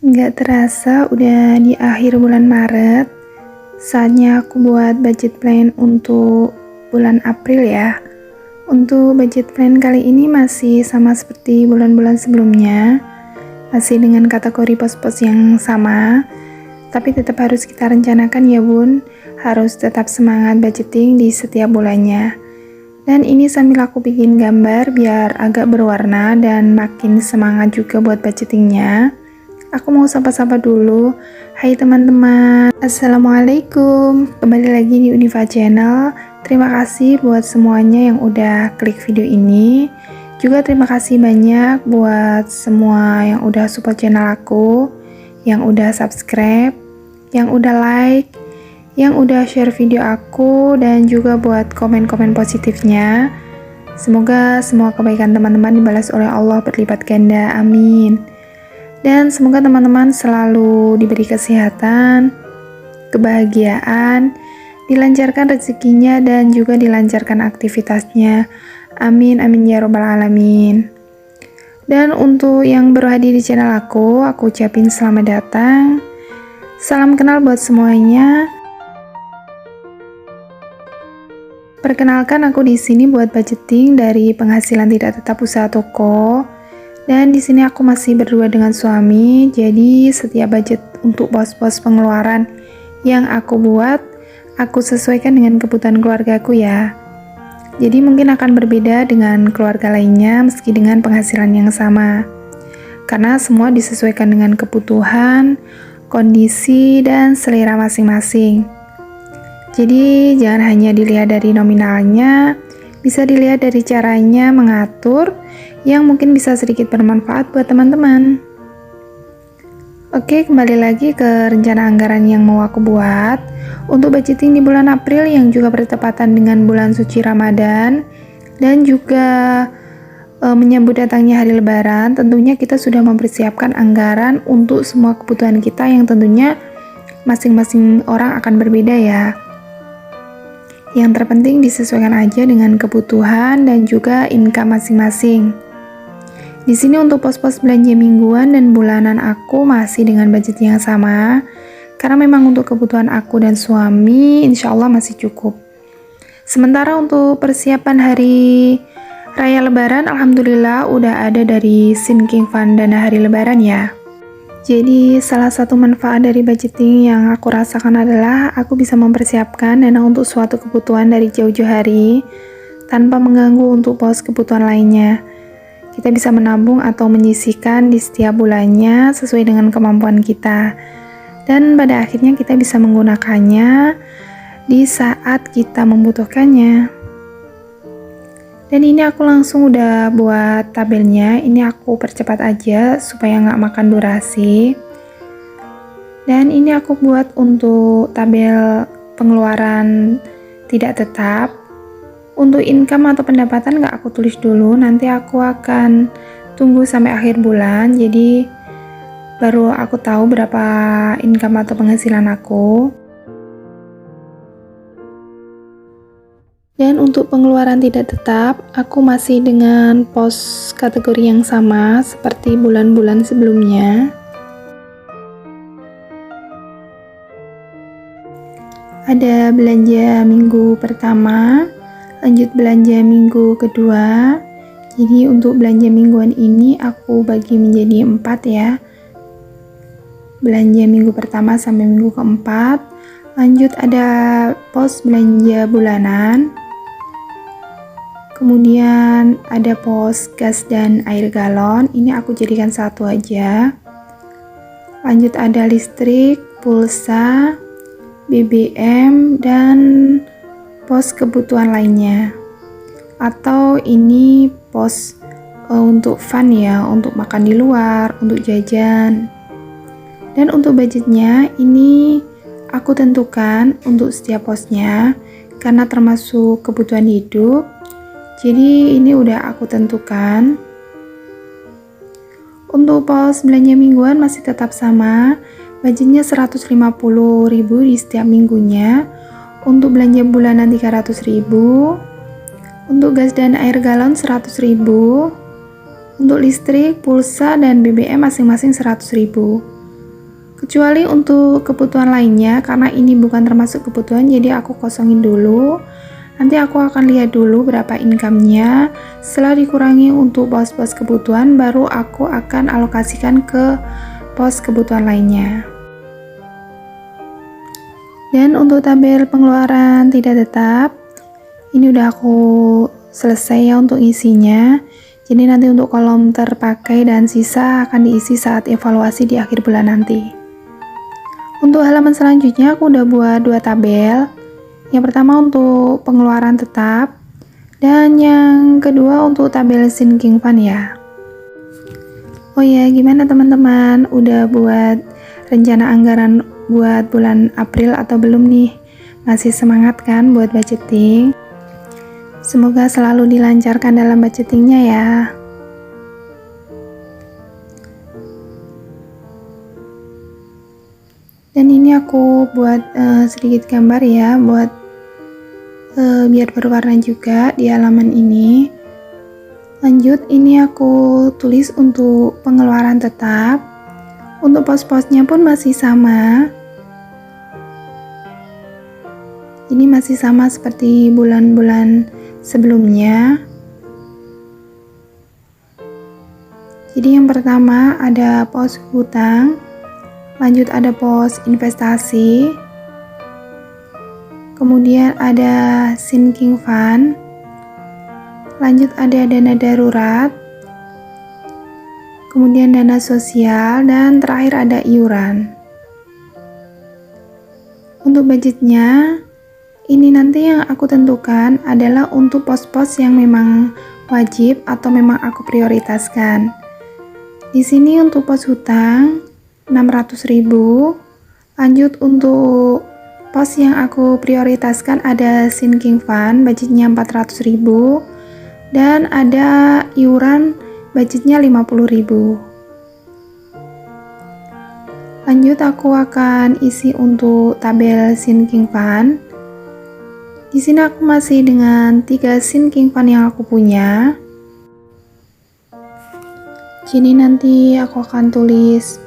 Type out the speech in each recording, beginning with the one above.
Nggak terasa udah di akhir bulan Maret. Saatnya aku buat budget plan untuk bulan April ya. Untuk budget plan kali ini masih sama seperti bulan-bulan sebelumnya. Masih dengan kategori pos-pos yang sama. Tapi tetap harus kita rencanakan ya bun. Harus tetap semangat budgeting di setiap bulannya. Dan ini sambil aku bikin gambar biar agak berwarna dan makin semangat juga buat budgetingnya. Aku mau sapa-sapa dulu. Hai teman-teman, Assalamualaikum. Kembali lagi di Univa Channel. Terima kasih buat semuanya yang udah klik video ini. Juga terima kasih banyak buat semua yang udah support channel aku, yang udah subscribe, yang udah like, yang udah share video aku, dan juga buat komen-komen positifnya. Semoga semua kebaikan teman-teman dibalas oleh Allah berlipat ganda, amin. Dan semoga teman-teman selalu diberi kesehatan, kebahagiaan, dilancarkan rezekinya, dan juga dilancarkan aktivitasnya. Amin, amin ya robbal alamin. Dan untuk yang baru hadir di channel aku ucapin selamat datang. Salam kenal buat semuanya. Perkenalkan, aku di sini buat budgeting dari penghasilan tidak tetap usaha toko. Dan di sini aku masih berdua dengan suami, jadi setiap budget untuk pos-pos pengeluaran yang aku buat, aku sesuaikan dengan kebutuhan keluargaku ya. Jadi mungkin akan berbeda dengan keluarga lainnya meski dengan penghasilan yang sama. Karena semua disesuaikan dengan kebutuhan, kondisi, dan selera masing-masing. Jadi jangan hanya dilihat dari nominalnya, bisa dilihat dari caranya mengatur yang mungkin bisa sedikit bermanfaat buat teman-teman. Oke, kembali lagi ke rencana anggaran yang mau aku buat. Untuk budgeting di bulan April yang juga bertepatan dengan bulan suci Ramadan dan juga menyambut datangnya hari Lebaran, tentunya kita sudah mempersiapkan anggaran untuk semua kebutuhan kita yang tentunya masing-masing orang akan berbeda ya. Yang terpenting disesuaikan aja dengan kebutuhan dan juga income masing-masing. Di sini untuk pos-pos belanja mingguan dan bulanan aku masih dengan budget yang sama, karena memang untuk kebutuhan aku dan suami insya Allah masih cukup. Sementara untuk persiapan hari Raya Lebaran, alhamdulillah udah ada dari Sinking Fund dana hari Lebaran ya. Jadi salah satu manfaat dari budgeting yang aku rasakan adalah aku bisa mempersiapkan dana untuk suatu kebutuhan dari jauh-jauh hari tanpa mengganggu untuk pos kebutuhan lainnya. Kita bisa menabung atau menyisihkan di setiap bulannya sesuai dengan kemampuan kita. Dan pada akhirnya kita bisa menggunakannya di saat kita membutuhkannya. Dan ini aku langsung udah buat tabelnya. Ini aku percepat aja supaya nggak makan durasi. Dan ini aku buat untuk tabel pengeluaran tidak tetap. Untuk income atau pendapatan nggak aku tulis dulu. Nanti aku akan tunggu sampai akhir bulan. Jadi baru aku tahu berapa income atau penghasilan aku. Dan untuk pengeluaran tidak tetap, aku masih dengan pos kategori yang sama seperti bulan-bulan sebelumnya. Ada belanja minggu pertama, lanjut belanja minggu kedua. Jadi untuk belanja mingguan ini aku bagi menjadi 4 ya. Belanja minggu pertama sampai minggu keempat. Lanjut ada pos belanja bulanan. Kemudian ada pos gas dan air galon, ini aku jadikan satu aja. Lanjut ada listrik, pulsa, BBM, dan pos kebutuhan lainnya. Atau ini pos untuk fun ya, untuk makan di luar, untuk jajan. Dan untuk budgetnya ini aku tentukan untuk setiap posnya karena termasuk kebutuhan hidup. Jadi ini udah aku tentukan. Untuk pos belanja mingguan masih tetap sama. Budgetnya 150.000 di setiap minggunya. Untuk belanja bulanan 300.000. Untuk gas dan air galon 100.000. Untuk listrik, pulsa, dan BBM masing-masing 100.000. Kecuali untuk kebutuhan lainnya, karena ini bukan termasuk kebutuhan, jadi aku kosongin dulu. Nanti aku akan lihat dulu berapa income-nya. Setelah dikurangi untuk pos-pos kebutuhan, baru aku akan alokasikan ke pos kebutuhan lainnya. Dan untuk tabel pengeluaran tidak tetap, ini udah aku selesai ya untuk isinya. Jadi nanti untuk kolom terpakai dan sisa akan diisi saat evaluasi di akhir bulan nanti. Untuk halaman selanjutnya aku udah buat 2 tabel. Yang pertama untuk pengeluaran tetap, dan yang kedua untuk tabel sinking fund ya. Oh ya, gimana teman-teman? Udah buat rencana anggaran buat bulan April atau belum nih? Masih semangat kan buat budgeting? Semoga selalu dilancarkan dalam budgetingnya ya. Dan ini aku buat sedikit gambar ya, buat biar berwarna juga di halaman ini. Lanjut, ini aku tulis untuk pengeluaran tetap. Untuk pos-posnya pun masih sama. Ini masih sama seperti bulan-bulan sebelumnya. Jadi yang pertama ada pos hutang, lanjut ada pos investasi, kemudian ada sinking fund, lanjut ada dana darurat, kemudian dana sosial, dan terakhir ada iuran. Untuk budgetnya, ini nanti yang aku tentukan adalah untuk pos-pos yang memang wajib atau memang aku prioritaskan. Di sini untuk pos hutang 600.000, lanjut untuk pos yang aku prioritaskan ada sinking fund budgetnya 400.000, dan ada iuran budgetnya 50.000. Lanjut aku akan isi untuk tabel sinking fund. Di sini aku masih dengan 3 sinking fund yang aku punya. Jadi nanti aku akan tulis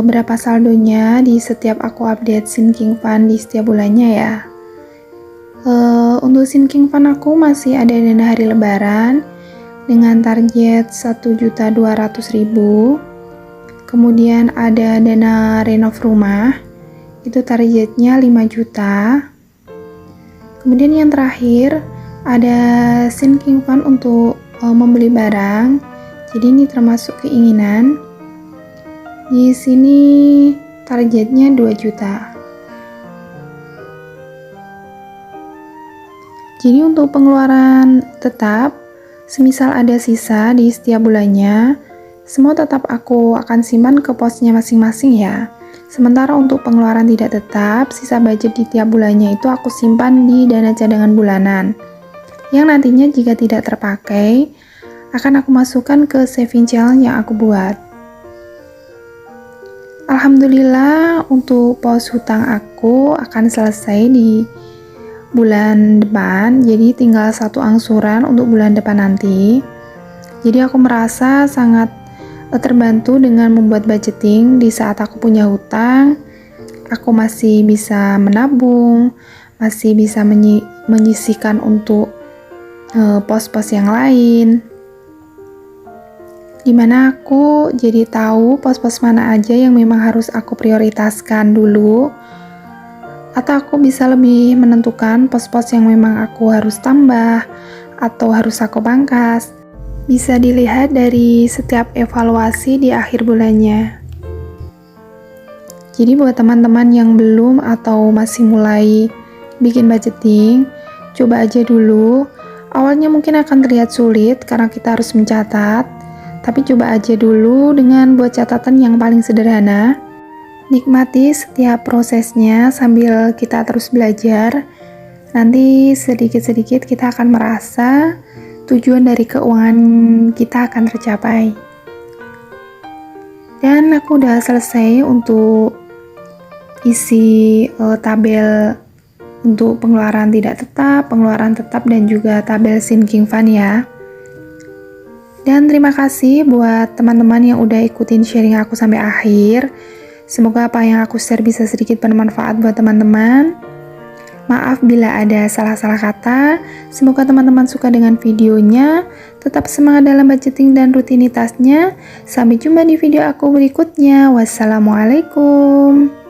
berapa saldonya di setiap aku update sinking fund di setiap bulannya ya. Untuk sinking fund aku masih ada dana hari lebaran dengan target 1.200.000. Kemudian ada dana renov rumah, itu targetnya 5 juta. Kemudian yang terakhir ada sinking fund untuk membeli barang. Jadi ini termasuk keinginan. Di sini targetnya 2 juta. Jadi untuk pengeluaran tetap, semisal ada sisa di setiap bulannya, semua tetap aku akan simpan ke posnya masing-masing ya. Sementara untuk pengeluaran tidak tetap, sisa budget di tiap bulannya itu aku simpan di dana cadangan bulanan. Yang nantinya jika tidak terpakai, akan aku masukkan ke saving channel yang aku buat. Alhamdulillah untuk pos hutang aku akan selesai di bulan depan, jadi tinggal 1 angsuran untuk bulan depan nanti. Jadi aku merasa sangat terbantu dengan membuat budgeting. Di saat aku punya hutang, aku masih bisa menabung, masih bisa menyisihkan untuk pos-pos yang lain, dimana aku jadi tahu pos-pos mana aja yang memang harus aku prioritaskan dulu, atau aku bisa lebih menentukan pos-pos yang memang aku harus tambah atau harus aku pangkas. Bisa dilihat dari setiap evaluasi di akhir bulannya. Jadi buat teman-teman yang belum atau masih mulai bikin budgeting, coba aja dulu. Awalnya mungkin akan terlihat sulit karena kita harus mencatat, tapi coba aja dulu dengan buat catatan yang paling sederhana. Nikmati setiap prosesnya sambil kita terus belajar. Nanti sedikit-sedikit kita akan merasa tujuan dari keuangan kita akan tercapai. Dan aku udah selesai untuk isi tabel untuk pengeluaran tidak tetap, pengeluaran tetap, dan juga tabel sinking fund ya. Dan terima kasih buat teman-teman yang udah ikutin sharing aku sampai akhir. Semoga apa yang aku share bisa sedikit bermanfaat buat teman-teman. Maaf bila ada salah-salah kata. Semoga teman-teman suka dengan videonya. Tetap semangat dalam budgeting dan rutinitasnya. Sampai jumpa di video aku berikutnya. Wassalamualaikum.